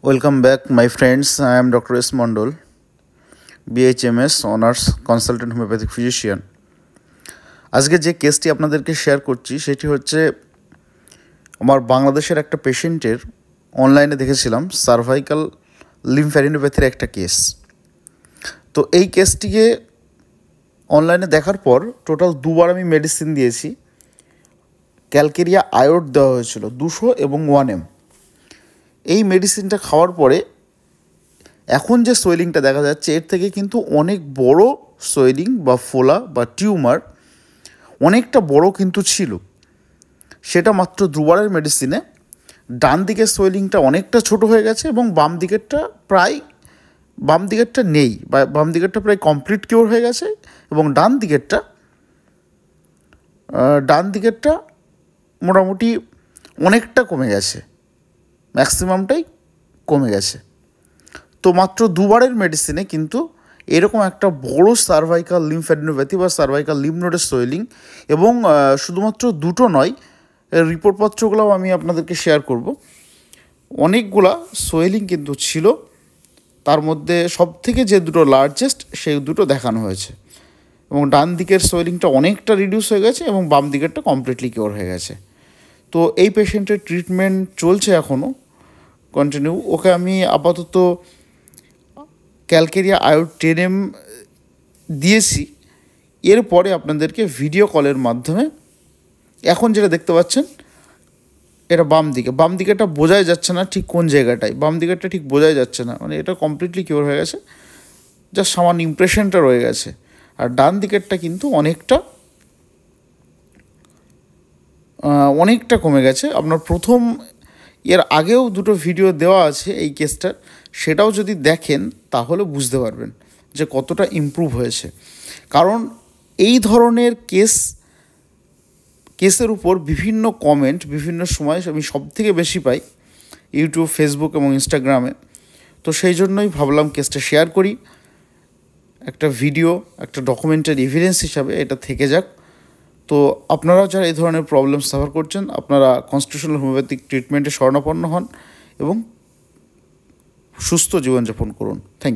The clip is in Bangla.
Welcome back, my friends. I am Dr. S. Mondol, BHMS Honors Consultant Homeopathic Physician. আজকে যে কেসটি আপনাদেরকে শেয়ার করছি সেটি হচ্ছে আমার বাংলাদেশের একটা পেশেন্টের অনলাইনে দেখেছিলাম সার্ভাইকাল লিম্ফ্যাডিনোপ্যাথির একটা কেস। তো এই কেসটিকে অনলাইনে দেখার পর টোটাল দুবার আমি মেডিসিন দিয়েছি। ক্যালকেরিয়া আয়োড দেওয়া হয়েছিল 200 এবং 1M। এই মেডিসিনটা খাওয়ার পরে এখন যে সোয়েলিংটা দেখা যাচ্ছে এর থেকে কিন্তু অনেক বড় সোয়েলিং বা ফোলা বা টিউমার অনেকটা বড় কিন্তু ছিল। সেটা মাত্র দুবারের মেডিসিনে ডান দিকের সোয়েলিংটা অনেকটা ছোট হয়ে গেছে এবং বাম দিকেরটা নেই বা বাম দিকেরটা প্রায় কমপ্লিট কিওর হয়ে গেছে এবং ডান দিকেরটা মোটামুটি অনেকটা কমে গেছে, ম্যাক্সিমামটাই কমে গেছে। তো মাত্র দুবারের মেডিসিনে কিন্তু এরকম একটা বড় সার্ভাইকাল লিম্ফ্যাডিনোপ্যাথি বা সার্ভাইকাল লিম্ফ নোডের সোয়েলিং এবং শুধুমাত্র দুটো নয়, রিপোর্টপত্রগুলোও আমি আপনাদেরকে শেয়ার করব। অনেকগুলা সোয়েলিং কিন্তু ছিল, তার মধ্যে সবথেকে যে দুটো লার্জেস্ট সেই দুটো দেখানো হয়েছে এবং ডান দিকের সোয়েলিংটা অনেকটা রিডিউস হয়ে গেছে এবং বাম দিকেরটা কমপ্লিটলি কিওর হয়ে গেছে। তো এই পেশেন্টের ট্রিটমেন্ট চলছে এখনও কন্টিনিউ। ওকে আমি আপাতত ক্যালকেরিয়া আয়োড 10M দিয়েছি। এরপরে আপনাদেরকে ভিডিও কলের মাধ্যমে এখন যেটা দেখতে পাচ্ছেন এটা বাম দিকেটা বোঝাই যাচ্ছে না ঠিক কোন জায়গাটায়, বাম দিকেরটা ঠিক বোঝাই যাচ্ছে না, মানে এটা কমপ্লিটলি কিওর হয়ে গেছে, জাস্ট সামান্য ইমপ্রেশনটা রয়ে গেছে। আর ডান দিকেরটা কিন্তু অনেকটা কমে গেছে। আপনার এর আগেও দুটো ভিডিও দেওয়া আছে এই কেসটার, সেটাও যদি দেখেন তাহলে বুঝতে পারবেন যে কতটা ইমপ্রুভ হয়েছে। কারণ এই ধরনের কেসের উপর বিভিন্ন কমেন্ট বিভিন্ন সময় আমি সবথেকে বেশি পাই ইউটিউব, ফেসবুক এবং ইনস্টাগ্রামে। তো সেই জন্যই ভাবলাম কেসটা শেয়ার করি, একটা ভিডিও, একটা ডকুমেন্টারি এভিডেন্স হিসাবে এটা থেকে যাক। তো আপনারা যারা এই ধরনের প্রবলেম সাফার করছেন আপনারা কনস্টিটিউশনাল হোমিওপ্যাথিক ট্রিটমেন্টে শরণাপন্ন হন এবং সুস্থ জীবনযাপন করুন। Thank you.